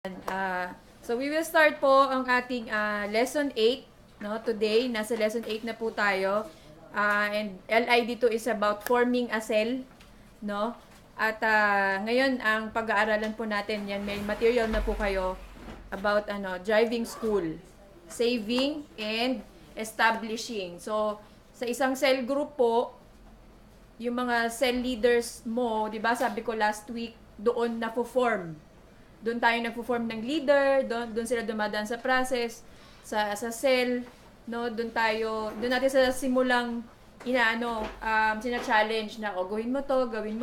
So we will start po ang ating lesson 8, no? Today, nasa lesson 8 na po tayo. And LI dito is about forming a cell, no? At ngayon ang pag-aaralan po natin yan, may material na po kayo about driving school, saving and establishing. So sa isang cell group po, yung mga cell leaders mo, 'di ba? Sabi ko last week, doon na form. Doon tayo nagfo-form ng leader, doon sila dumadaan sa process, sa cell, no? Doon natin sa simulang sina-challenge na gawin mo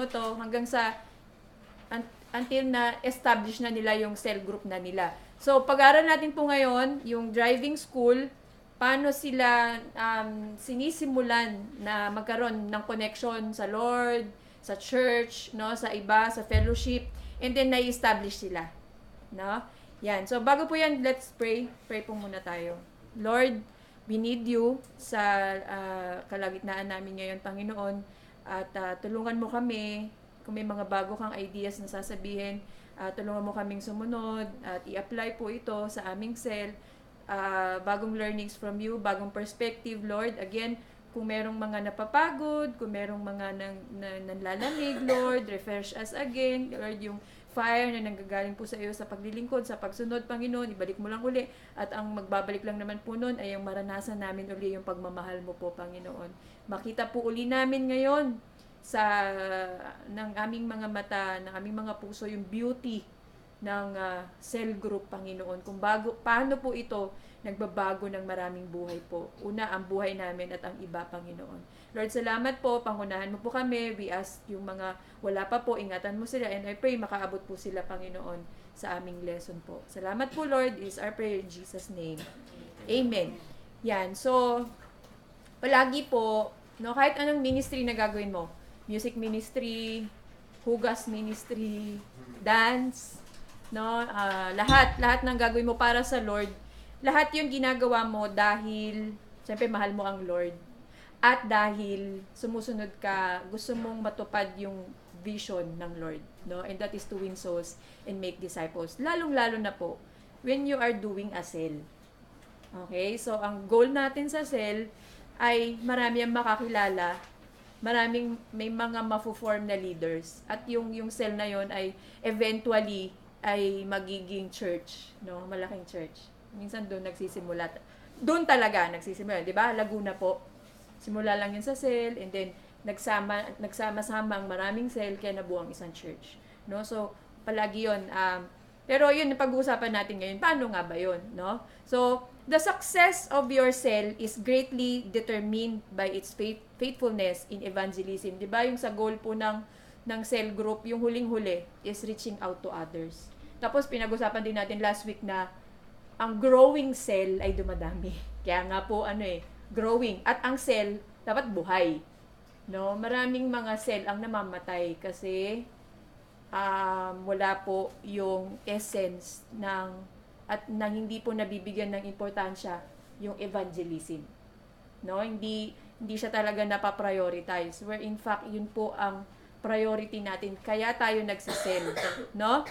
to hanggang sa until na establish na nila yung cell group na nila. So, pag-aaral natin po ngayon, yung driving school, paano sila sinisimulan na magkaroon ng connection sa Lord, sa church, no, sa iba, sa fellowship, and then na-establish sila, no? Yan. So bago po yan, let's pray. Pray po muna tayo. Lord, we need you sa kalagitnaan namin ngayon, Panginoon, at tulungan mo kami kung may mga bago kang ideas na sasabihin, tulungan mo kaming sumunod at i-apply po ito sa aming cell. Bagong learnings from you, bagong perspective, Lord. Again, kung merong mga napapagod, kung merong mga nanlalamig, Lord, refresh us again. Lord, yung fire na nanggagaling po sa iyo sa paglilingkod, sa pagsunod, Panginoon, ibalik mo lang uli. At ang magbabalik lang naman po nun ay ang maranasan namin uli yung pagmamahal mo po, Panginoon. Makita po uli namin ngayon ng aming mga mata, ng aming mga puso, yung beauty ng cell group, Panginoon. Kung paano po ito nagbabago ng maraming buhay po. Una, ang buhay namin at ang iba, Panginoon. Lord, salamat po. Pangunahan mo po kami. We ask yung mga wala pa po, ingatan mo sila. And I pray makaabot po sila, Panginoon, sa aming lesson po. Salamat po, Lord. Is our prayer in Jesus' name. Amen. Yan. So, palagi po, no, kahit anong ministry na gagawin mo, music ministry, hugas ministry, dance, no, lahat ng gagawin mo para sa Lord, lahat yung ginagawa mo dahil siyempre mahal mo ang Lord at dahil sumusunod ka, gusto mong matupad yung vision ng Lord, no? And that is to win souls and make disciples. Lalong-lalo na po when you are doing a cell. Okay? So ang goal natin sa cell ay marami ang makakilala, may mga mafo-form na leaders, at yung cell na yon ay eventually ay magiging church, no? Malaking church. Minsan doon nagsisimula. Doon talaga nagsisimula, 'di ba? Laguna po. Simula lang 'yun sa cell, and then nagsama-sama ang maraming cell kaya nabuo ang isang church, no? So palagi 'yun. Pero 'yun ang pag-uusapan natin ngayon. Paano nga ba 'yun, no? So the success of your cell is greatly determined by its faithfulness in evangelism. 'Di ba? Yung sa goal po ng cell group, yung huling-huli is reaching out to others. Tapos pinag-usapan din natin last week na ang growing cell ay dumadami. Kaya nga po growing. At ang cell dapat buhay. No, maraming mga cell ang namamatay kasi wala po yung essence at hindi po nabibigyan ng importansya yung evangelism. No, hindi siya talaga napaprioritize. Where in fact, yun po ang priority natin. Kaya tayo nagsasell, no?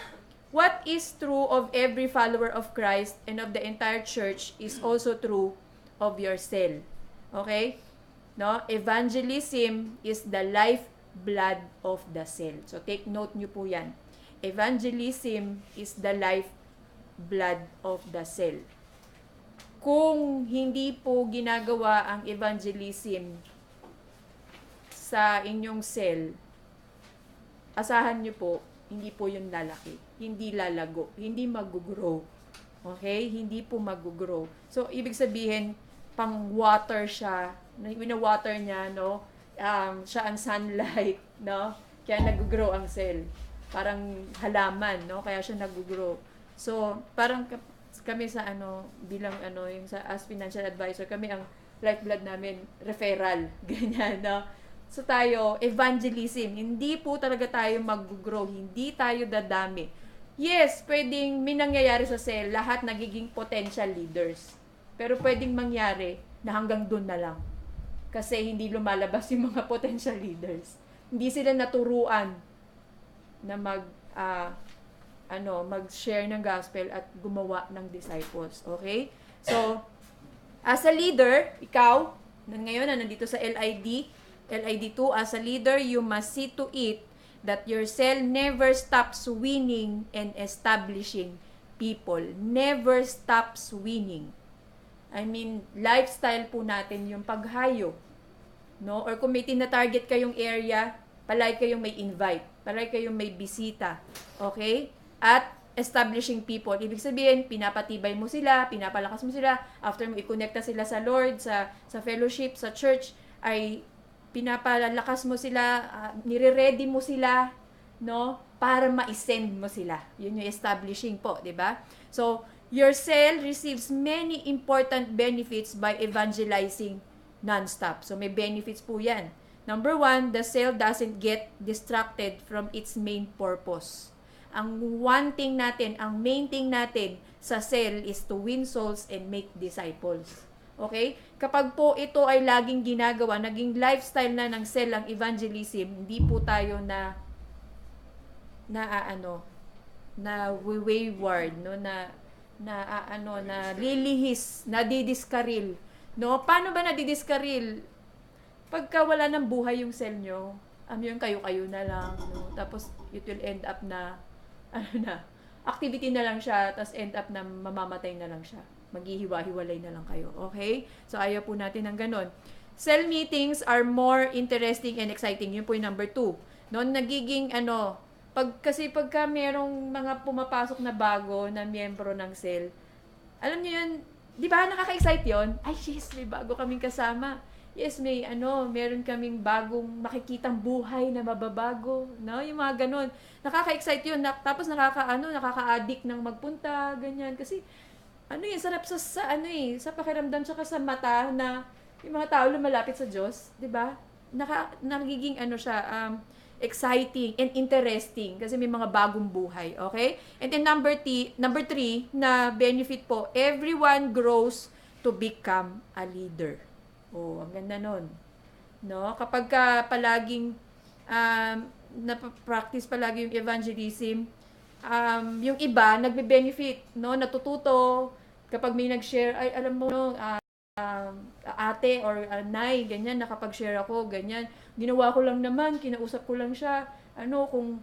What is true of every follower of Christ and of the entire church is also true of your cell. Okay? No? Evangelism is the lifeblood of the cell. So take note nyo po yan. Evangelism is the lifeblood of the cell. Kung hindi po ginagawa ang evangelism sa inyong cell, asahan nyo po, hindi po yun lalaki, hindi lalago, hindi mag-grow. Okay? Hindi po mag-grow. So, ibig sabihin, pang-water siya, wina-water niya, no? Siya ang sunlight, no? Kaya nag-grow ang cell. Parang halaman, no? Kaya siya nag-grow. So, parang kami sa bilang yung as financial advisor, kami ang lifeblood namin, referral, ganyan, no? So tayo, evangelism, hindi po talaga tayo mag-grow, hindi tayo dadami. Yes, pwedeng may nangyayari sa cell, lahat nagiging potential leaders. Pero pwedeng mangyari na hanggang dun na lang. Kasi hindi lumalabas yung mga potential leaders. Hindi sila naturuan na mag-share ng gospel at gumawa ng disciples. Okay? So, as a leader, ikaw, ngayon na nandito sa LID2, as a leader, you must see to it that your cell never stops winning and establishing people. Never stops winning. I mean, lifestyle po natin yung paghayo. No? Or kung may tina-target kayong area, palagi kayong may invite. Palagi kayong may bisita. Okay? At establishing people. Ibig sabihin, pinapatibay mo sila, pinapalakas mo sila. After mo i-connect na sila sa Lord, sa fellowship, sa church, ay pinapalakas mo sila, nire-ready mo sila, no? Para ma-send mo sila. Yun yung establishing po, di ba? So, your cell receives many important benefits by evangelizing non-stop. So, may benefits po yan. Number 1, the cell doesn't get distracted from its main purpose. Ang main thing natin sa cell is to win souls and make disciples. Okay? Kapag po ito ay laging ginagawa, naging lifestyle na ng cell ang evangelism, hindi po tayo na wayward, no, na lilihis, nadidiskaril, no? Paano ba nadidiskaril? Pagka wala ng buhay yung cell nyo, yung kayo-kayo na lang, no? Tapos it will end up na activity na lang siya, tapos end up na mamamatay na lang siya. Maghihiwa-hiwalay na lang kayo. Okay? So, ayaw po natin ng ganon. Cell meetings are more interesting and exciting. Yun po yung number 2. No, nagiging pagka merong mga pumapasok na bago na miyembro ng cell, alam niyo yun, di ba nakaka-excite yun? Ay, yes, may bago kaming kasama. Yes, meron kaming bagong makikitang buhay na mababago, no? Yung mga ganun. Nakaka-excite yun. Tapos nakaka-addict ng magpunta, ganyan. Kasi, sarap sa pakiramdam tsaka sa mata na yung mga tao lumalapit sa Diyos, di ba? Nagiging exciting and interesting kasi may mga bagong buhay, okay? And then number 3 na benefit po, everyone grows to become a leader. Oh, ang ganda nun. No? Kapag palaging napapractice palagi yung evangelism, yung iba nagbe-benefit, no? Natututo kapag may nag-share, ay alam mo, no, ate or nay, ganyan, nakapag-share ako, ganyan. Ginawa ko lang naman, kinausap ko lang siya, kung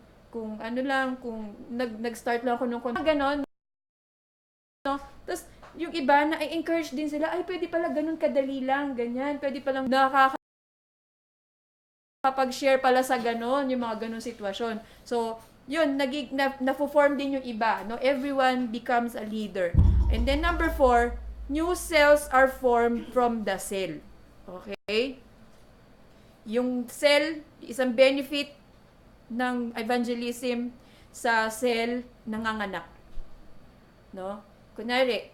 nag-start lang ako nung ganon, no? Tapos, yung iba na i-encourage din sila, ay pwede pala ganun kadali lang, ganyan, pwede palang nakakapag-share pala sa ganon, yung mga ganon sitwasyon. So, yun, na-form din yung iba, no? Everyone becomes a leader. And then number 4, new cells are formed from the cell. Okay? Yung cell, isang benefit ng evangelism sa cell nanganganak. No? Kunwari,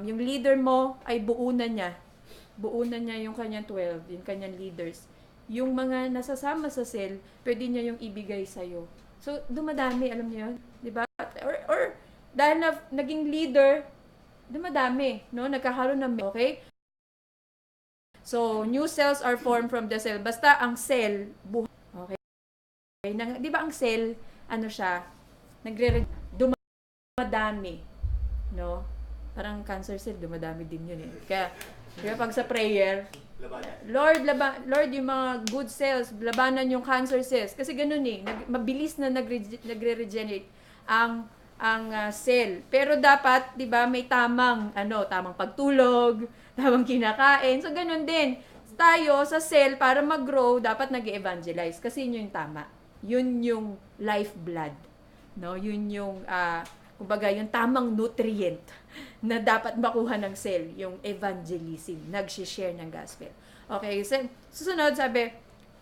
yung leader mo ay buo na niya yung kanyang 12, yung kanyang leaders. Yung mga nasasama sa cell, pwede niya yung ibigay sa'yo. So, dumadami, alam niyo yun? Diba? Or dahil naging leader, dumadami, no? Nagkakaroon ng, okay? So, new cells are formed from the cell. Basta ang cell, buhay. Okay? Di ba ang cell, siya, dumadami. No? Parang cancer cell, dumadami din yun eh. Kaya pag sa prayer, Lord, yung mga good cells, labanan yung cancer cells. Kasi ganun eh, mabilis na nagre-regenerate ang cell. Pero dapat, 'di ba, may tamang pagtulog, tamang kinakain. So ganun din. Tayo sa cell para mag-grow, dapat nag-evangelize kasi yun yung tama. Yun yung lifeblood. No? Yun yung kumbaga, yung tamang nutrient na dapat makuha ng cell, yung evangelism, nag-share ng gospel. Okay, so, susunod sabi,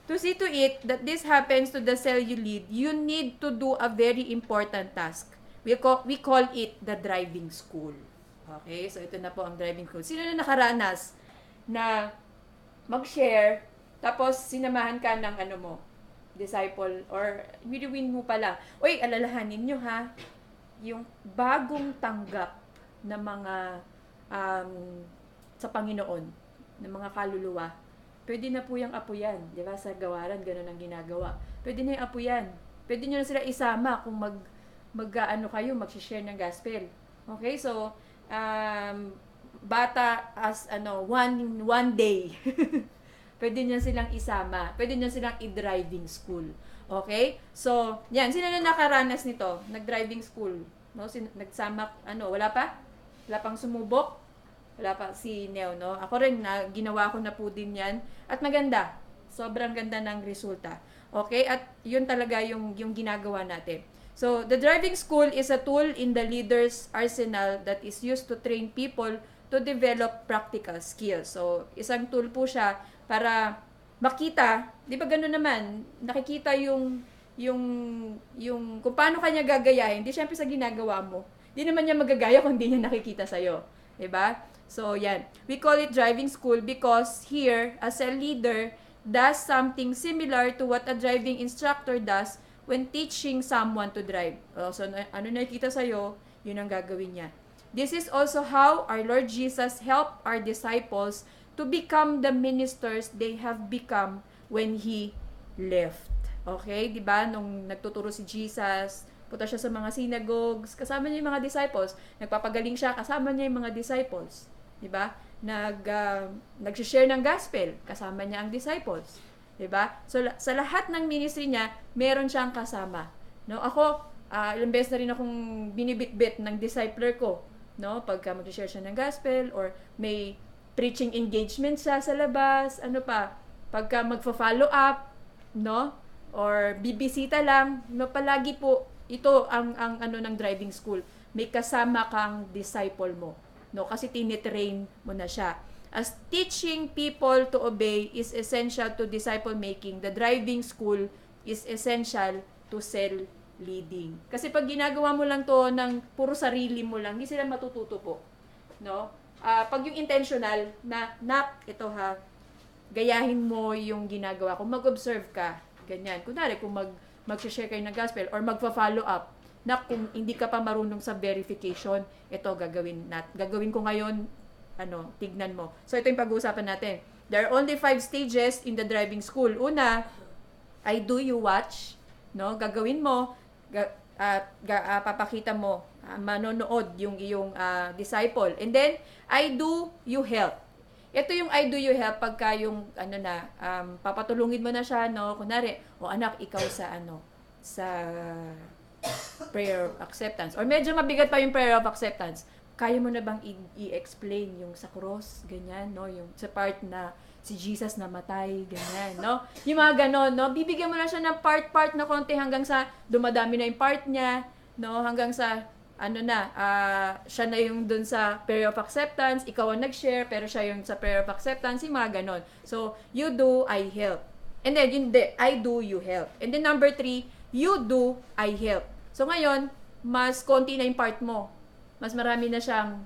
to see to it that this happens to the cell you lead, you need to do a very important task. We call it the driving school. Okay, so ito na po ang driving school. Sino na nakaranas na mag-share, tapos sinamahan ka ng disciple, or win mo pala. Uy, alalahanin nyo ha, yung bagong tanggap na mga sa Panginoon, ng mga kaluluwa, pwede na po yung apuyan. Di ba? Sa gawaran, ganun ang ginagawa. Pwede na yung apuyan. Pwede nyo na sila isama kung mag-ano kayo, mag-share ng gospel. Okay? So, bata as one day. Pwede niyo silang isama. Pwede niyo silang i-driving school. Okay? So, yan. Sino na nakaranas nito? Nag-driving school. No? Nagsama, wala pa? Wala pang sumubok? Wala pa si Neo, no? Ako rin, ginawa ko na po din yan. At maganda. Sobrang ganda ng resulta. Okay? At yun talaga yung ginagawa natin. So, the driving school is a tool in the leader's arsenal that is used to train people to develop practical skills. So, isang tool po siya para makita, di ba gano'n naman, nakikita yung kung paano kanya gagayahin, di syempre sa ginagawa mo. Di naman niya magagaya kung di niya nakikita sa'yo. Di ba? So, yan. We call it driving school because here, as a leader, does something similar to what a driving instructor does when teaching someone to drive. So, ano nakikita sa'yo, yun ang gagawin niya. This is also how our Lord Jesus helped our disciples to become the ministers they have become when He left. Okay? Diba? Nung nagtuturo si Jesus, punta siya sa mga synagogues, kasama niya yung mga disciples. Nagpapagaling siya, kasama niya yung mga disciples. Diba? Nag-share ng gospel, kasama niya ang disciples. Diba? So, sa lahat ng ministry niya, meron siyang kasama. No? Ako, ilang beses na rin akong binibitbit ng discipler ko. No? Pagka mag-share siya ng gospel, or may preaching engagement siya sa labas, pagka magfa-follow up, no? Or bibisita lang, no, palagi po ito ang ng driving school. May kasama kang disciple mo, no? Kasi tinitrain mo na siya. As teaching people to obey is essential to disciple making, the driving school is essential to cell leading. Kasi pag ginagawa mo lang to ng puro sarili mo lang, hindi sila matututo po, no? Pag yung intentional na, ito ha, gayahin mo yung ginagawa ko, mag-observe ka, ganyan. Kunwari, kung mag-share kayo ng gospel or magpa-follow up, na kung hindi ka pa marunong sa verification, ito gagawin ko ngayon, tignan mo. So, ito yung pag-uusapan natin. There are only 5 stages in the driving school. Una, I do, you watch, no? Gagawin mo, papakita mo, manonood yung iyong disciple. And then, I do, you help. Ito yung I do, you help pagka yung, papatulungin mo na siya, no? Kunwari, anak, ikaw sa prayer of acceptance. Or medyo mabigat pa yung prayer of acceptance. Kaya mo na bang i-explain yung sa cross, ganyan, no? Yung sa part na si Jesus namatay, ganyan, no? Yung mga ganon, no? Bibigyan mo na siya ng part-part na konti hanggang sa dumadami na yung part niya, no? Hanggang sa, siya na yung dun sa prayer of acceptance, ikaw ang nag-share, pero siya yung sa prayer of acceptance, yung mga ganon. So, you do, I help. And then, I do, you help. And then, number 3, you do, I help. So, ngayon, mas konti na yung part mo. Mas marami na siyang,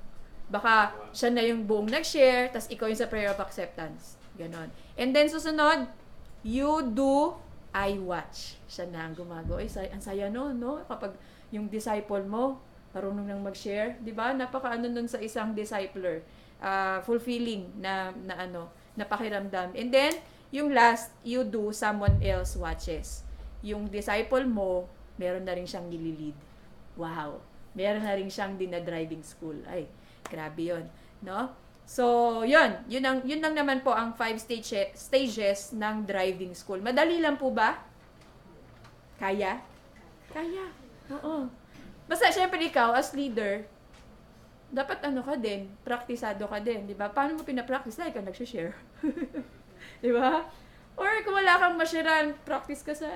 baka siya na yung buong nag-share, tas ikaw yung sa prayer of acceptance. Ganon. And then, susunod, you do, I watch. Siya na ang gumagawa. Ang saya no? Kapag yung disciple mo, marunong nang mag-share, di ba? Nun sa isang discipler. Fulfilling na pakiramdam. And then, yung last, you do, someone else watches. Yung disciple mo, meron na rin siyang nililid. Wow! Meron na rin siyang dinadriving school. Ay, grabe yun. No? So, yun lang naman po ang 5 stages ng driving school. Madali lang po ba? Kaya? Kaya. Oo. Basta, syempre ikaw, as leader, dapat ka din, praktisado ka din, di ba? Paano mo pinapractice? Like, ikaw nagsishare. Di ba? Or kung wala kang mashiran, practice ka sa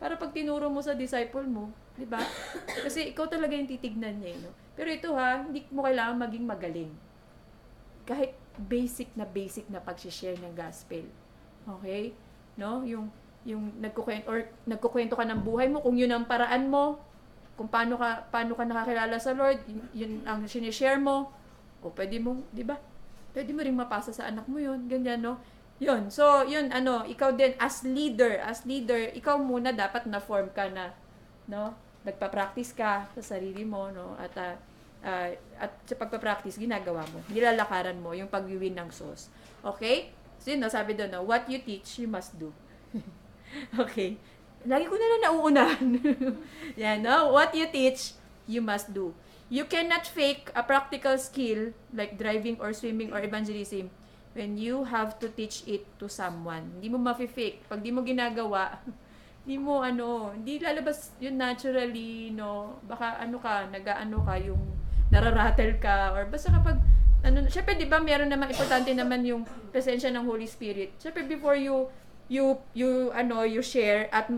para pag tinuro mo sa disciple mo, di ba? Kasi ikaw talaga yung titignan niya, no? Pero ito hindi mo kailangan maging magaling. Kahit basic na pag-share ng gospel. Okay? No? Yung nagkukwento ka ng buhay mo, kung yun ang paraan mo, kung paano ka nakakilala sa Lord, yun ang sinishare mo, o pwede mo, di ba? Pwede mo ring mapasa sa anak mo yun, ganyan, no? Yun. So, yun, ikaw din, as leader, ikaw muna dapat na-form ka na, no? Nagpa-practice ka sa sarili mo, no? At sa pagpa-practice, ginagawa mo. Nilalakaran mo yung pag-win ng souls. Okay? So, yun, sabi doon, no? What you teach, you must do. Okay. Lagi ko na lang nauunahan. Yan, no? What you teach, you must do. You cannot fake a practical skill like driving or swimming or evangelism when you have to teach it to someone. Hindi mo ma-fake. Pag di mo ginagawa, hindi lalabas yun naturally, no? Baka nag-aano ka, yung nararattle ka, or basta kapag, syempre, di ba, meron naman, importante naman yung presensya ng Holy Spirit. Syempre, before you share at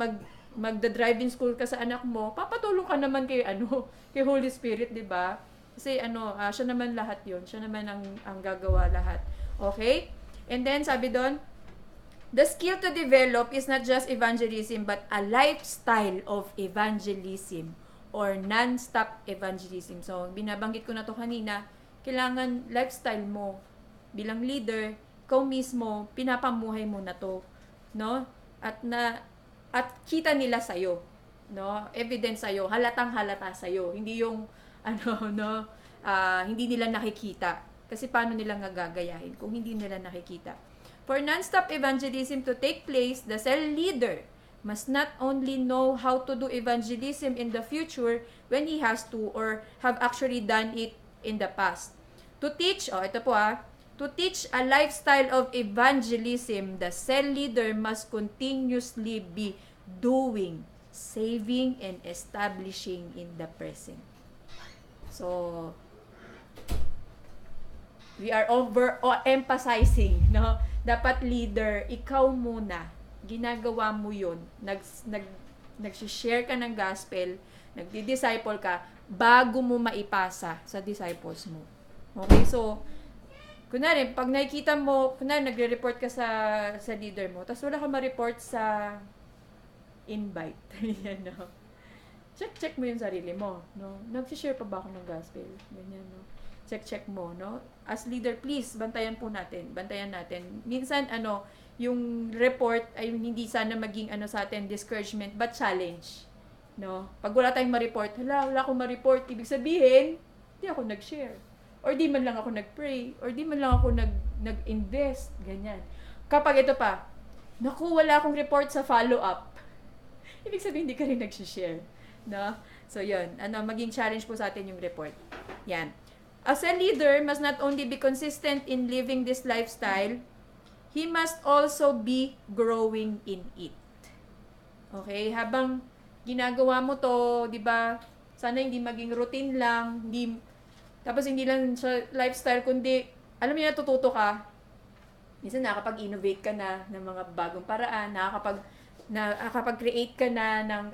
magda-driving school ka sa anak mo, papatulong ka naman kay Holy Spirit, di ba? Kasi siya naman lahat yun. Siya naman ang gagawa lahat. Okay? And then, sabi doon, the skill to develop is not just evangelism, but a lifestyle of evangelism or non-stop evangelism. So, binabanggit ko na to kanina, kailangan lifestyle mo bilang leader, ikaw mismo, pinapamuhay mo na to, no? At kita nila sa'yo, no? Evidence sa'yo, halatang-halata sa'yo. Hindi yung, hindi nila nakikita. Kasi paano nila gagayahin kung hindi nila nakikita? For non-stop evangelism to take place, the cell leader must not only know how to do evangelism in the future when he has to or have actually done it in the past. To teach a lifestyle of evangelism, the cell leader must continuously be doing, saving, and establishing in the present. So, we are emphasizing, no? Dapat leader, ikaw muna, ginagawa mo yun, nag-share ka ng gospel, nagdi-disciple ka, bago mo maipasa sa disciples mo. Okay, so, kunwari, pag nakikita mo, kunwari, nagre-report ka sa leader mo, tapos wala ka ma-report sa invite. Yan, no? Check mo yung sarili mo, no? Nag-share pa ba ako ng gospel? Ganyan, no? Check mo, no? As leader, please, bantayan natin. Minsan, yung report ay hindi sana maging sa atin discouragement, but challenge, no? Pag wala tayong ma-report, wala akong ma-report, ibig sabihin, di ako nag-share. Or di man lang ako nag-pray, or di man lang ako nag-invest, ganyan. Kapag ito pa, naku, wala akong report sa follow-up, ibig sabihin, hindi ka rin nag-share, no? So, yun, maging challenge po sa atin yung report. Yan. As a leader must not only be consistent in living this lifestyle, he must also be growing in it. Okay? Habang ginagawa mo to, di ba, sana hindi maging routine lang, tapos hindi lang sa lifestyle, kundi, alam mo, natututo ka, minsan nakakapag-innovate ka na ng mga bagong paraan, nakakapag-create ka na ng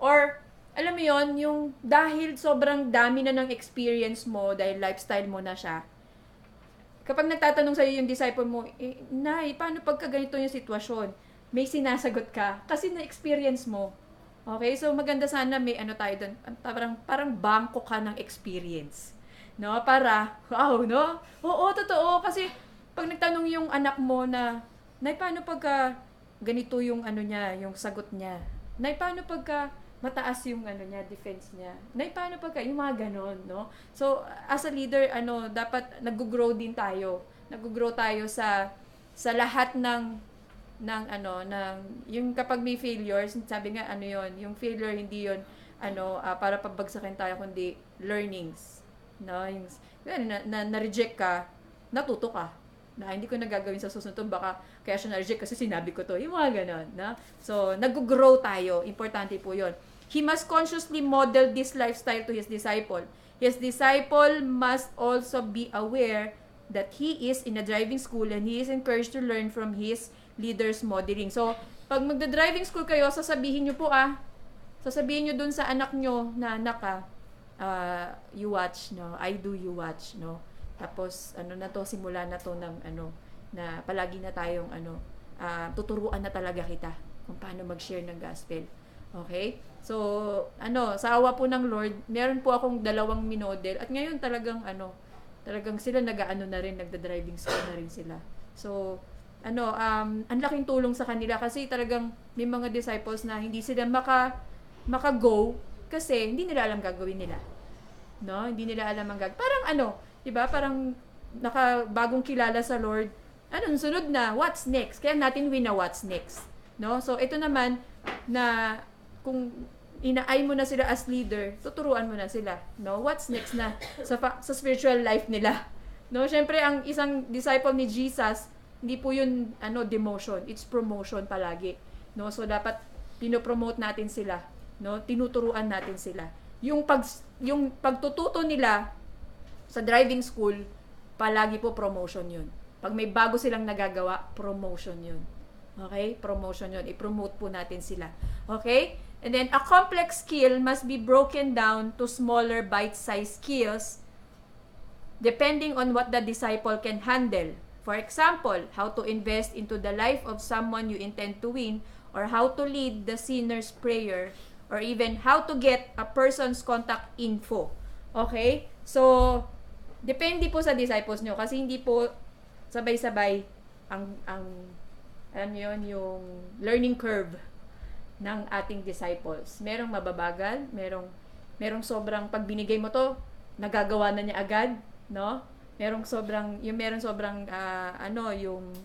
or, alam mo yon, yung dahil sobrang dami na ng experience mo, dahil lifestyle mo na siya, kapag nagtatanong sa'yo yung disciple mo, Nay, paano pagka ganito yung sitwasyon? May sinasagot ka, kasi na-experience mo. Okay? So, maganda sana may tayo doon, parang bangko ka ng experience. No? Para, wow, no? Oo, totoo. Kasi, pag nagtanong yung anak mo na, Nay, paano pagka ganito yung yung sagot niya? Nay, paano pagka mataas yung defense niya? Nay, paano pagka yung mga ganon, no? So, as a leader, dapat nag-grow din tayo. Nag-grow tayo sa lahat ng yung kapag may failures, sabi nga, yung failure, hindi yun, para pabagsakin tayo, kundi learnings. No? Yung, na-reject ka, natuto ka. Na hindi ko nagagawin sa susunod, baka kaya siya na-reject kasi sinabi ko to. Yung mga ganon. No? So, nag-grow tayo. Importante po yun. He must consciously model this lifestyle to his disciple. His disciple must also be aware that he is in a driving school and he is encouraged to learn from his leader's modeling. So, pag magda-driving school kayo, sasabihin nyo dun sa anak nyo na anak you watch, no? I do, you watch, no? Tapos, simula na to ng, na palagi na tayong, tuturuan na talaga kita kung paano mag-share ng gospel. Okay? So, sa awa po ng Lord, meron po akong 2 minodel at ngayon talagang sila na rin, nagda-driving school na rin sila. So, ang laking tulong sa kanila kasi talagang may mga disciples na hindi sila maka-go kasi hindi nila alam gagawin nila. No? Hindi nila alam ang gagawin. Parang 'di ba? Parang bagong kilala sa Lord. Sunod na? What's next? Kaya natin what's next. no? So ito naman na kung inaay mo na sila as leader, tuturuan mo na sila, no? What's next na sa spiritual life nila? No, syempre ang isang disciple ni Jesus, hindi po yun demotion, it's promotion palagi. No, so dapat pino-promote natin sila, no? Tinuturuan natin sila. Yung pagtututo nila sa driving school, palagi po promotion yun. Pag may bago silang nagagawa, promotion yun. Okay? Promotion yun. I-promote po natin sila. Okay? And then, a complex skill must be broken down to smaller bite-sized skills depending on what the disciple can handle. For example, how to invest into the life of someone you intend to win, or how to lead the sinner's prayer, or even how to get a person's contact info. Okay? So, depende po sa disciples nyo kasi hindi po sabay-sabay ang alam niyo yun, yung learning curve ng ating disciples. Merong mababagal, merong sobrang pag binigay mo to, nagagawa na niya agad, no? Merong sobrang yung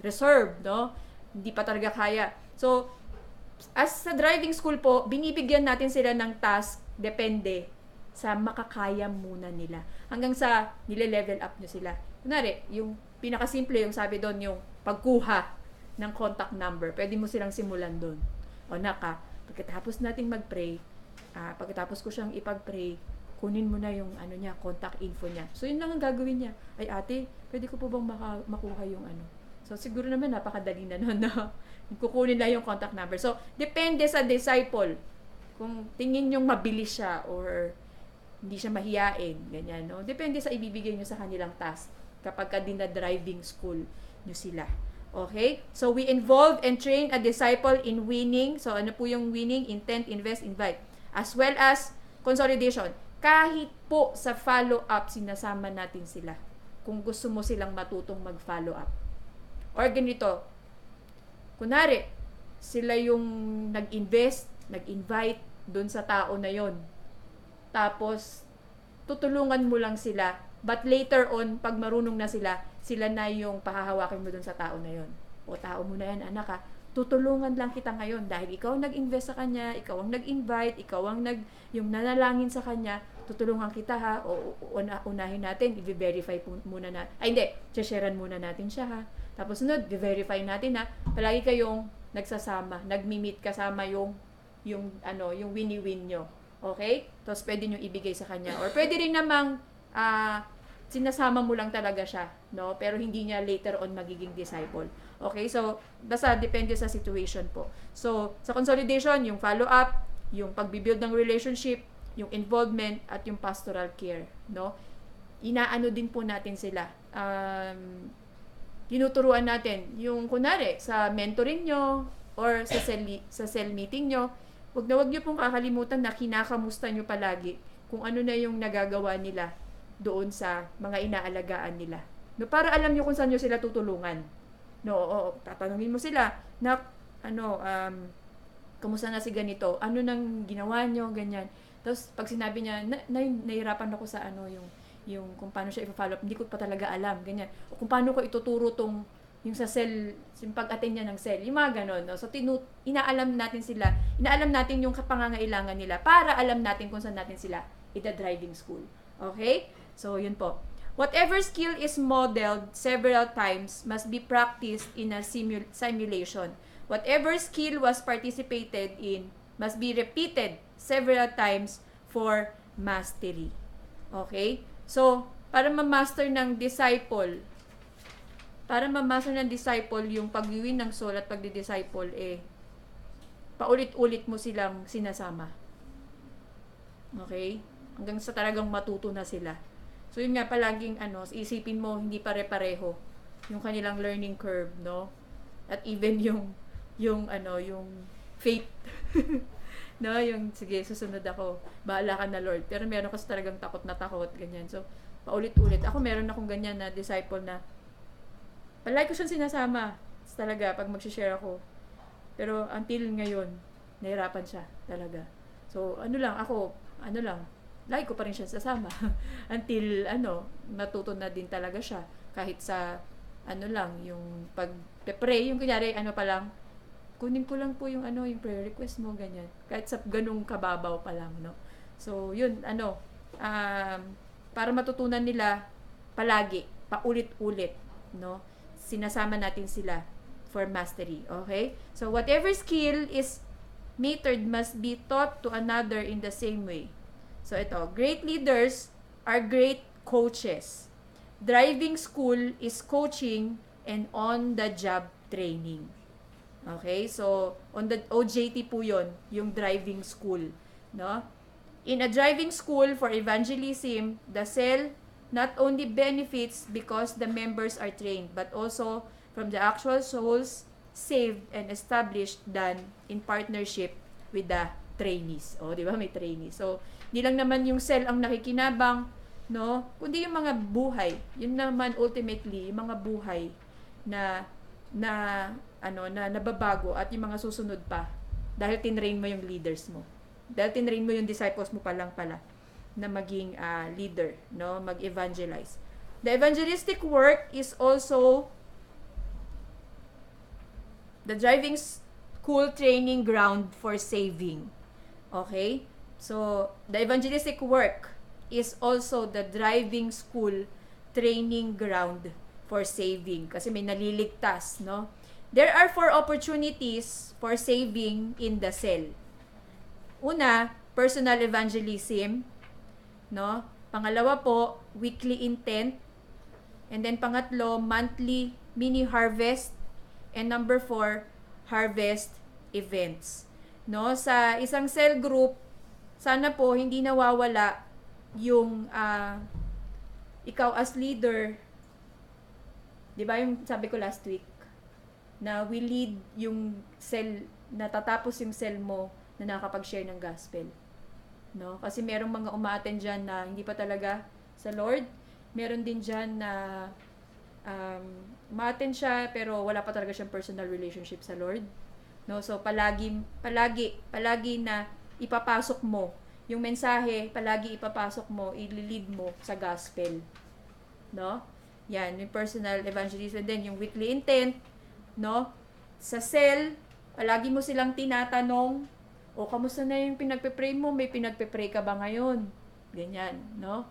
reserve, no? Hindi pa talaga kaya. So, as sa driving school po, binibigyan natin sila ng task depende sa makakaya muna nila. Hanggang sa nile-level up nyo sila. Kunwari, yung pinakasimple, yung sabi doon, yung pagkuha ng contact number. Pwede mo silang simulan doon. O pagkatapos nating mag-pray, pagkatapos ko siyang ipag-pray, kunin mo na yung contact info niya. So, yun lang ang gagawin niya. Ay, ate, pwede ko po bang makuha yung So, siguro naman napakadali na nun, no? Kukunin na yung contact number. So, depende sa disciple. Kung tingin yung mabilis siya or hindi siya mahiyain, ganyan, no? Depende sa ibibigay nyo sa kanilang task kapag driving school nyo sila. Okay? So, we involve and train a disciple in winning. So, ano po yung winning? Intent, invest, invite. As well as consolidation. Kahit po sa follow-up, sinasama natin sila. Kung gusto mo silang matutong mag-follow up. Or ganito, kunwari, sila yung nag-invest, nag-invite dun sa tao na yon. Tapos, tutulungan mo lang sila. But later on, pag marunong na sila na yung pahahawakin mo dun sa tao na yon. O tao mo na yan, anak tutulungan lang kita ngayon dahil ikaw nag-invest sa kanya, ikaw ang nag-invite, ikaw ang yung nanalangin sa kanya, tutulungan kita ha, o unahin natin, i-verify muna na, sharean muna natin siya ha. Tapos sunod, i-verify natin ha, palagi kayong nagsasama, nagmi-meet kasama yung wini-win nyo. Okay? Tapos pwede nyo ibigay sa kanya. Or pwede rin namang sinasama mo lang talaga siya, no? Pero hindi niya later on magiging disciple. Okay? So, basta depende sa situation po. So, sa consolidation, yung follow-up, yung pagbibuild ng relationship, yung involvement, at yung pastoral care, no? Inaano din po natin sila. Tinuturuan natin. Yung kunwari, sa mentoring nyo, or sa cell meeting nyo, wag nyo pong kakalimutan na kinakamusta nyo palagi kung ano na yung nagagawa nila doon sa mga inaalagaan nila. No, para alam nyo kung saan nyo sila tutulungan. No, tatanungin mo sila na kamusta na si ganito? Ano nang ginawa nyo? Ganyan. Tapos pag sinabi niya, nahirapan ako sa yung kung paano siya i-follow up, hindi ko pa talaga alam, ganyan. O kung paano ko ituturo yung sa cell, yung pag-attend niya ng cell, yung mga ganon, no? So, inaalam natin yung kapangangailangan nila para alam natin kung saan natin sila ita-driving school. Okay? So, yun po. Whatever skill is modeled several times must be practiced in a simulation. Whatever skill was participated in must be repeated several times for mastery. Okay? So, para ma-master ng disciple yung pag-win ng soul at pagdi-disciple, paulit-ulit mo silang sinasama. Okay? Hanggang sa talagang matuto na sila. So, yun nga, palaging, isipin mo, hindi pare-pareho yung kanilang learning curve, no? At even yung faith. No, yung, sige, susunod ako. Bahala ka na, Lord. Pero meron kasi talagang takot na takot, ganyan. So, paulit-ulit. Ako, meron akong ganyan na disciple na palagi ko siyang sinasama. Talaga, pag mag-share ako. Pero, until ngayon, nahirapan siya. Talaga. So, lagi ko pa rin siya sasama. Until, natuto na din talaga siya. Kahit sa, yung pag-pray, yung kunyari, kunin ko lang po yung yung prayer request mo, ganyan. Kahit sa ganung kababaw pa lang, no? So, yun, para matutunan nila palagi, paulit-ulit, no? Sinasama natin sila for mastery, okay? So, whatever skill is mastered must be taught to another in the same way. So, ito, great leaders are great coaches. Driving school is coaching and on-the-job training. Okay? So, on the OJT po yun, yung driving school. No? In a driving school for evangelism, the cell not only benefits because the members are trained, but also from the actual souls saved and established done in partnership with the trainees. O, di ba? May trainees. So, di lang naman yung cell ang nakikinabang, no? Kundi yung mga buhay. Yun naman ultimately, yung mga buhay na nababago at yung mga susunod pa dahil tinrain mo yung leaders mo. Dahil tinrain mo yung disciples mo pa lang pala na maging leader, no? Mag-evangelize. The evangelistic work is also the driving school training ground for saving. Okay? So, the evangelistic work is also the driving school training ground for saving. Kasi may naliligtas, no? There are 4 opportunities for saving in the cell. Una, personal evangelism, no? Pangalawa po, weekly intent. And then pangatlo, monthly mini harvest. And number 4, harvest events. No? Sa isang cell group, sana po hindi nawawala yung ikaw as leader. 'Di ba yung sabi ko last week na we lead yung cell, natatapos yung cell mo na nakakapag-share ng gospel. No? Kasi merong mga umaattend dyan na hindi pa talaga sa Lord. Meron din dyan na umaattend siya pero wala pa talaga siyang personal relationship sa Lord. No? So palagi na ipapasok mo yung mensahe, palagi ipapasok mo, i-lead mo sa gospel. No? Yan, yung personal evangelism din, yung weekly intent, no? Sa cell, palagi mo silang tinatanong, o kamusta na yung pinagpe-pray mo? May pinagpe-pray ka ba ngayon? Ganyan, no?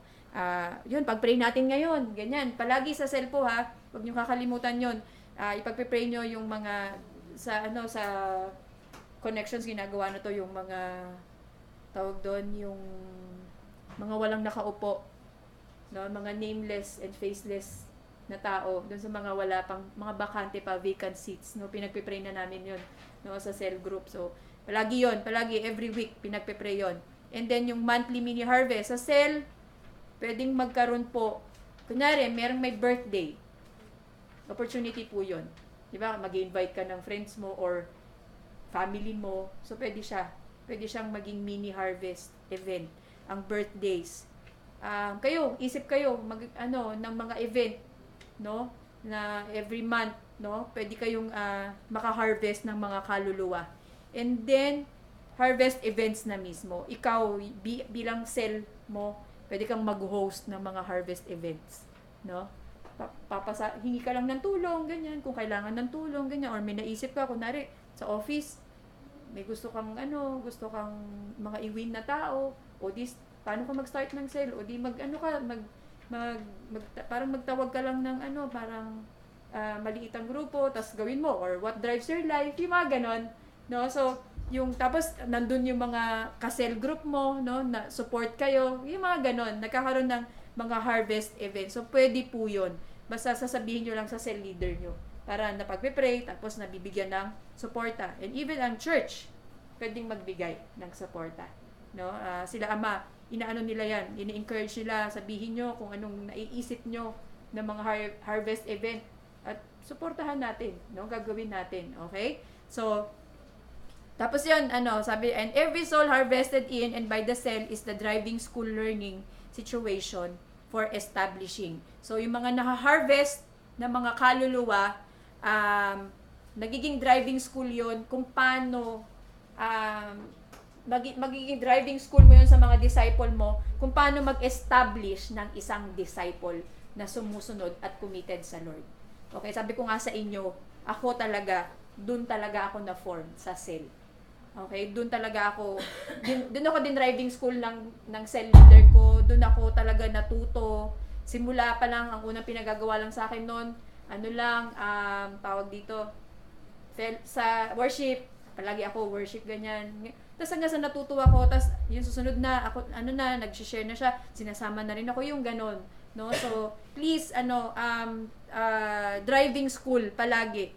Yun, pag-pray natin ngayon, ganyan. Palagi sa cell po ha, huwag niyo kakalimutan yun. Ipagpe-pray nyo yung mga, sa connections ginagawa na to, yung mga, tawag doon, yung mga walang nakaupo, no? Mga nameless and faceless na tao, doon sa mga wala pang, mga bakante pa, vacant seats, no? Pinagpe-pray na namin yun, no? Sa cell group. So, palagi every week, pinagpe-pray yun. And then, yung monthly mini harvest, sa cell, pwedeng magkaroon po, kunyari, merong may birthday, opportunity po yun. Diba? Mag-invite ka ng friends mo or family mo. So, pwede siyang maging mini harvest event, ang birthdays. Isip kayo ng mga event, no? Na every month, no? Pwede kayong maka-harvest ng mga kaluluwa. And then harvest events na mismo. Ikaw bilang cell mo, pwede kang mag-host ng mga harvest events, no? Hingi ka lang ng tulong, ganyan, kung kailangan ng tulong, ganyan, or may naisip ka kunwari sa office, may gusto kang mga i-win na tao, o paano ka mag-start ng cell, o di parang magtawag ka lang ng parang maliitang grupo, tas gawin mo, or what drives your life, yung mga ganon, no? So, tapos nandun yung mga ka-cell group mo, no, na support kayo, yung mga ganon, nagkakaroon ng mga harvest event. So, pwede po yun. Basta sasabihin nyo lang sa cell leader nyo, para napagpe-pray, tapos nabibigyan ng suporta. And even ang church, pwedeng magbigay ng suporta. No? Sila ama, inaano nila yan, ini-encourage nila, sabihin nyo kung anong naiisip nyo ng mga harvest event, at suportahan natin, no? Gagawin natin, okay? So, tapos yun, sabi, and every soul harvested in and by the cell is the driving school learning situation for establishing. So, yung mga naha-harvest na mga kaluluwa, nagiging driving school yon kung paano, magiging driving school mo yun sa mga disciple mo, kung paano mag-establish ng isang disciple na sumusunod at committed sa Lord. Okay, sabi ko nga sa inyo, ako talaga, dun talaga ako na-form sa cell. Okay, doon talaga ako, doon ako din driving school ng cell leader ko, doon ako talaga natuto. Simula pa lang, ang unang pinagagawa lang sa akin noon, ano lang, tawag dito, sa worship, palagi ako worship ganyan. Tapos hanggang sa natuto ako, tapos yung susunod na, ako, nag-share na siya, sinasama na rin ako yung ganon. No? So, please, driving school palagi,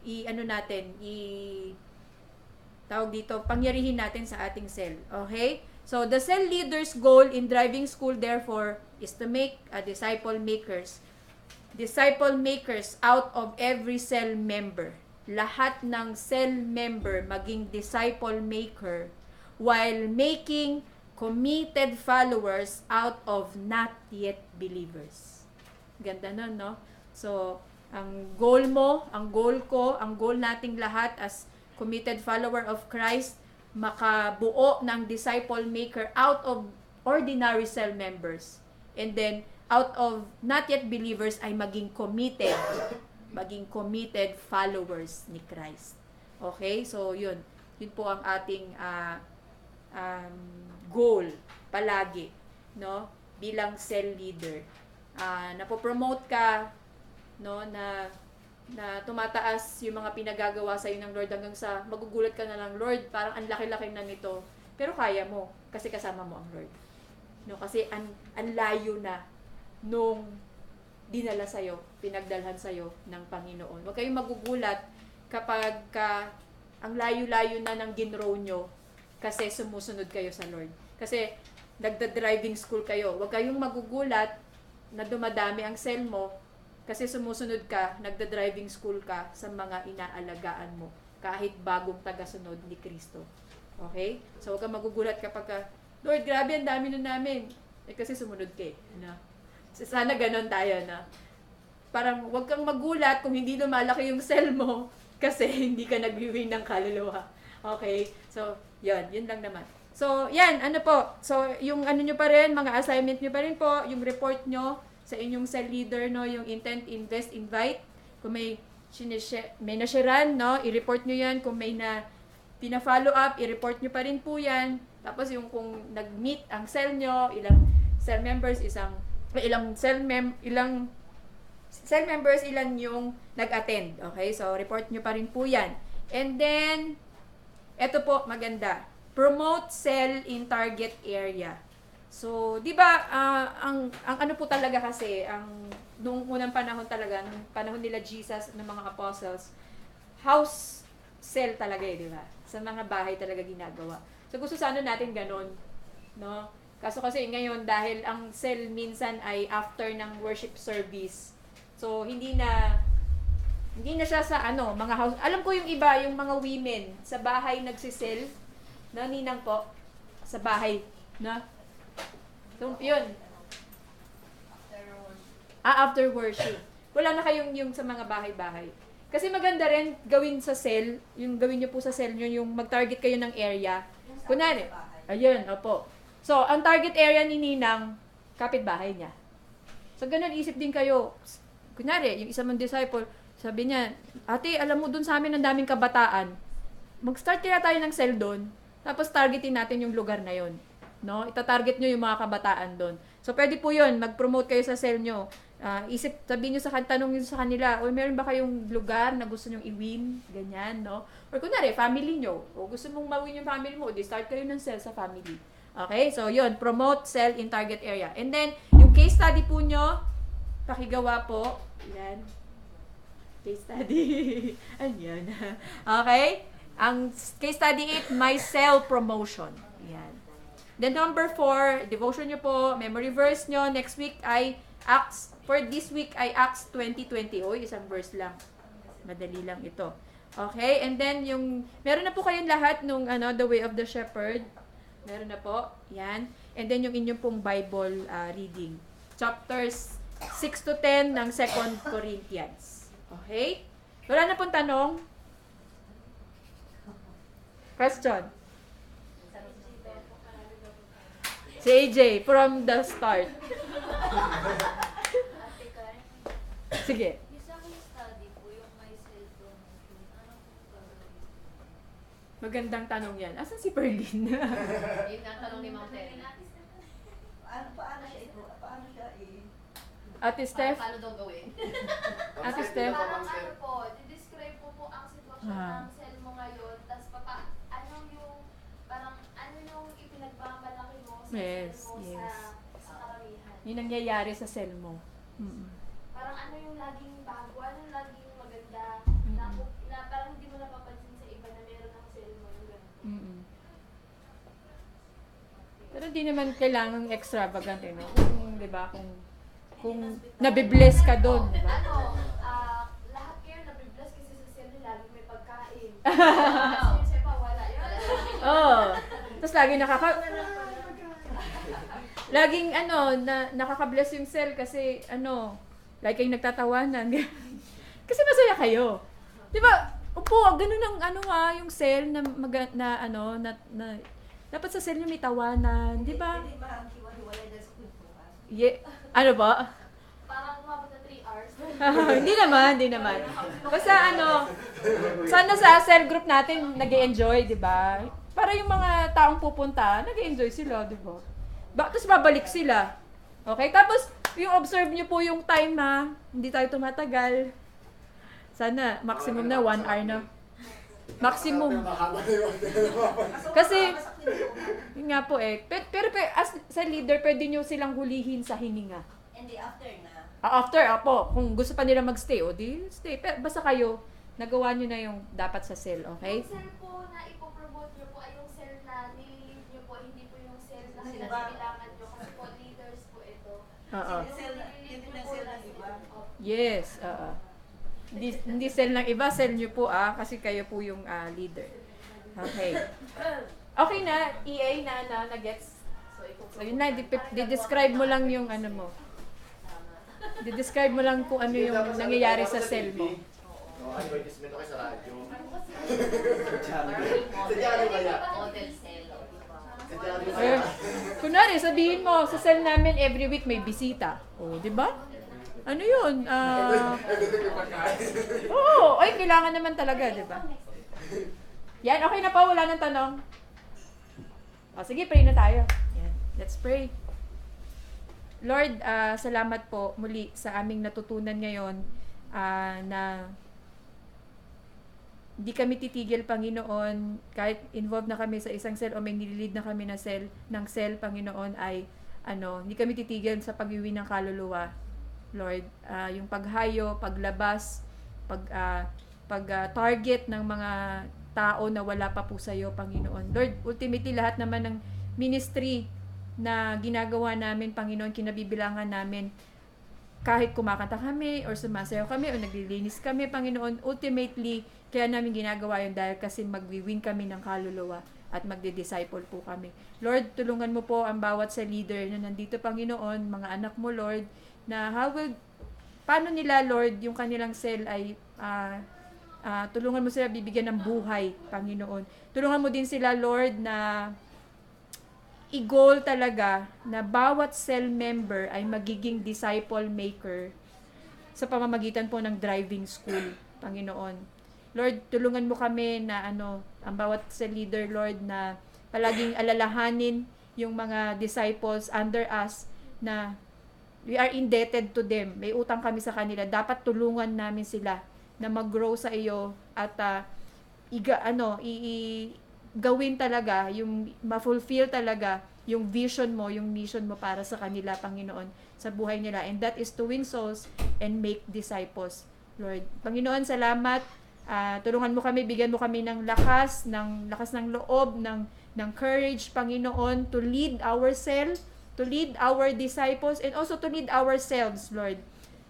tawag dito, pangyarihin natin sa ating cell. Okay? So, the cell leader's goal in driving school, therefore, is to make disciple makers out of every cell member. Lahat ng cell member maging disciple maker while making committed followers out of not yet believers. Ganda nun, no? So, ang goal mo, ang goal ko, ang goal nating lahat as committed follower of Christ, makabuo ng disciple maker out of ordinary cell members. And then, out of not yet believers ay maging committed followers ni Christ. Okay? So, yun. Yun po ang ating goal palagi, no? Bilang cell leader. Napopromote ka, no, na tumataas yung mga pinagagawa sa ng Lord hanggang sa magugulat ka na lang, Lord, parang ang laki-laki na nito. Pero kaya mo kasi kasama mo ang Lord. No, kasi ang layo na nung dinala sa pinagdalhan sa ng Panginoon. Huwag kayong magugulat kapag ang layo-layo na ng ginrow nyo kasi sumusunod kayo sa Lord. Kasi nagda-driving school kayo. Huwag kayong magugulat na dumadami ang cell mo kasi sumusunod ka, nagda-driving school ka sa mga inaalagaan mo kahit bagong tagasunod ni Kristo. Okay? So, huwag kang magugulat kapag Lord, grabe, ang dami na namin. Kasi sumunod ka eh. No? Sana ganon tayo na. Parang huwag kang magulat kung hindi lumalaki yung cell mo kasi hindi ka nag-win ng kaluluwa. Okay? So, yun lang naman. So, yan, So, yung nyo pa rin, mga assignment nyo pa rin po, yung report nyo sa inyong cell leader, no, yung intent, invest, invite. Kung may nasharean, no, i-report nyo yan. Kung may pina-follow up, i-report nyo pa rin po yan. Tapos yung kung nag-meet ang cell nyo, ilang cell members, ilang cell members, ilan yung nag-attend. Okay? So, report nyo pa rin po yan. And then, eto po, maganda. Promote cell in target area. So, 'di ba, ang ano po talaga kasi, nung unang panahon talaga, nung panahon nila Jesus ng mga apostles, house cell talaga 'di ba? Sa mga bahay talaga ginagawa. So, gusto sana natin ganun, no? Kaso kasi ngayon dahil ang cell minsan ay after ng worship service. So, hindi na siya sa mga house. Alam ko yung iba, yung mga women sa bahay nagsisell, no, ninang po, sa bahay, no? So, yun. After worship. Wala na kayong yung sa mga bahay-bahay. Kasi maganda rin gawin sa cell, yung gawin nyo po sa cell nyo, yung mag-target kayo ng area. Kunwari, ayun, opo. So, ang target area ni Ninang, kapitbahay niya. So, ganun, isip din kayo. Kunwari, yung isa mong disciple, sabi niya, ate, alam mo dun sa amin ang daming kabataan. Mag-start kaya tayo ng cell doon, tapos targetin natin yung lugar na yon. No? Ita-target nyo yung mga kabataan doon. So, pwede po yun. Mag-promote kayo sa cell nyo. Sabihin nyo tanong nyo sa kanila, o meron ba kayong lugar na gusto nyong i-win? Ganyan, no? Or kunwari, family nyo. O gusto mong ma-win yung family mo, di start kayo ng cell sa family. Okay? So, yun. Promote cell in target area. And then, yung case study po nyo, pakigawa po. Yan. Case study. Ayan. Okay? Ang case study 8, my cell promotion. Yan. Then number 4, devotion nyo po, memory verse nyo. Next week ay for this week ay Acts 20:20. Oy, isang verse lang. Madali lang ito. Okay? And then meron na po kayong lahat nung The Way of the Shepherd. Meron na po. Yan. And then yung inyong pong Bible reading. Chapters 6 to 10 ng 2 Corinthians. Okay? Wala na pong tanong? Question? Si AJ, from the start. Sige. Yung sa aking study po, yung my cell promotion, ano po gagawin? Magandang tanong yan. Asan si Perlin? Yun nga tanong ni Ma'am Terry. Paano siya ito? Paano siya Ate Steph? Paano daw gawin? Ate Steph? Parang ano po, di-describe po ang sitwasyon Ah. ng cell mo ngayon, tapos ano yung, parang ano yung ipinagmamalaki mo sa Yes, cell mo yes. sa karamihan. Yung nangyayari sa cell mo. Mm-mm. Parang ano yung laging bago, ano yung laging maganda, na parang hindi mo napapansin sa iba na meron ang cell mo, yung ganun. Mm-mm. Pero di naman kailangang extravagant, no? Kung, di ba, kung nabibless ka doon, di ba? Ano, lahat kayo nabibless kasi sa cell nila, laging may pagkain. Kasi yung sepa, wala. Yun. Oo. Tapos laging nakaka-bless yung cell kasi like kayong nagtatawanan. Kasi masaya kayo. 'Di ba? Upo, ganun ang yung cell na dapat sa cell niyo may tawanan, 'di ba? Hindi mahiwalay dahil sa kwentuhan. Ano ba? Parang umabot na 3 hours. Hindi naman. Basta sana sa cell group natin nag-e-enjoy, 'di ba? Para yung mga taong pupunta, nag-e-enjoy sila, 'di ba? Tapos babalik sila. Okay? Tapos, yung observe nyo po yung time ha. Hindi tayo tumatagal. Sana, maximum na 1 hour na. Maximum. Kasi, yun nga po pero as sa leader, pwede nyo silang hulihin sa hininga. Hindi, after na. After, po, kung gusto pa nila magstay, di stay. Pero basta kayo, nagawa nyo na yung dapat sa cell, okay? Yung cell po na ipopromote nyo po ay yung cell na nililid nyo po, hindi po yung cell na Kasi kailangan nyo kasi po leaders po ito. Oo. Hindi na cell ng iba. Yes, oo. Hindi cell ng iba, cell nyo po kasi kayo po yung leader. Okay. Okay na, EA na gets. So yun na, di-describe mo lang yung mo. Di-describe mo lang kung ano yung nangyayari sa cell mo. Advertisement ako sa radyo. Model cell. Kunwari, sabihin mo, sa cell namin every week may bisita. Di ba? Ano yun? Kailangan naman talaga, di ba? Yan, okay na po, wala nang tanong. Sige, pray na tayo. Yan, let's pray. Lord, salamat po muli sa aming natutunan ngayon na di kami titigil, Panginoon, kahit involved na kami sa isang cell o may nililid na kami ng cell, Panginoon, ay hindi kami titigil sa pag-iwi ng kaluluwa. Lord, yung paghayo, paglabas, target ng mga tao na wala pa po sa iyo, Panginoon. Lord, ultimately lahat naman ng ministry na ginagawa namin, Panginoon, kinabibilangan namin kahit kumakanta kami or sumasayaw kami o naglilinis kami, Panginoon, ultimately kaya namin ginagawa yun dahil kasi magwi-win kami ng kaluluwa at magdi-disciple po kami. Lord, tulungan mo po ang bawat sa leader na nandito, Panginoon, mga anak mo, Lord, na paano nila, Lord, yung kanilang cell ay tulungan mo sila bibigyan ng buhay, Panginoon. Tulungan mo din sila, Lord, na i-goal talaga na bawat cell member ay magiging disciple maker sa pamamagitan po ng driving school, Panginoon. Lord, tulungan mo kami na ang bawat cell leader, Lord, na palaging alalahanin yung mga disciples under us na we are indebted to them. May utang kami sa kanila. Dapat tulungan namin sila na mag-grow sa iyo at gawin talaga, yung ma-fulfill talaga yung vision mo, yung mission mo para sa kanila, Panginoon, sa buhay nila. And that is to win souls and make disciples, Lord. Panginoon, salamat. Tulungan mo kami, bigyan mo kami ng lakas ng loob, ng courage, Panginoon, to lead our cell, to lead our disciples, and also to lead ourselves, Lord,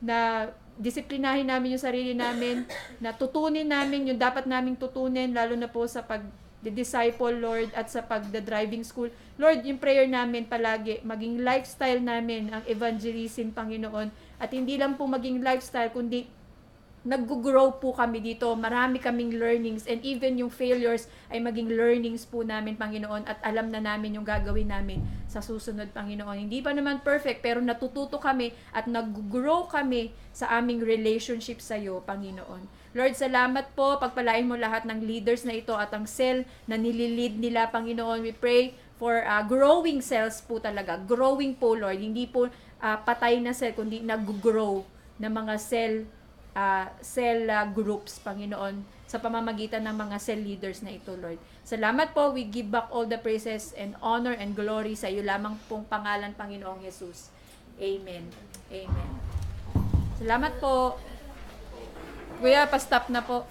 na disiplinahin namin yung sarili namin, na tutunin namin yung dapat naming tutunin, lalo na po sa pag-disciple, Lord, at sa pag-driving school. Lord, yung prayer namin palagi, maging lifestyle namin ang evangelism, Panginoon, at hindi lang po maging lifestyle, kundi nag-grow po kami dito. Marami kaming learnings and even yung failures ay maging learnings po namin, Panginoon, at alam na namin yung gagawin namin sa susunod, Panginoon. Hindi pa naman perfect, pero natututo kami at nag-grow kami sa aming relationship sa iyo, Panginoon. Lord, salamat po. Pagpalain mo lahat ng leaders na ito at ang cell na nililid nila, Panginoon. We pray for growing cells po talaga. Growing po, Lord. Hindi po patay na cell, kundi nag-grow na mga cell groups, Panginoon, sa pamamagitan ng mga cell leaders na ito, Lord. Salamat po. We give back all the praises and honor and glory sa iyo lamang pong pangalan, Panginoong Jesus. Amen. Amen. Salamat po. Kuya, pa-stop na po.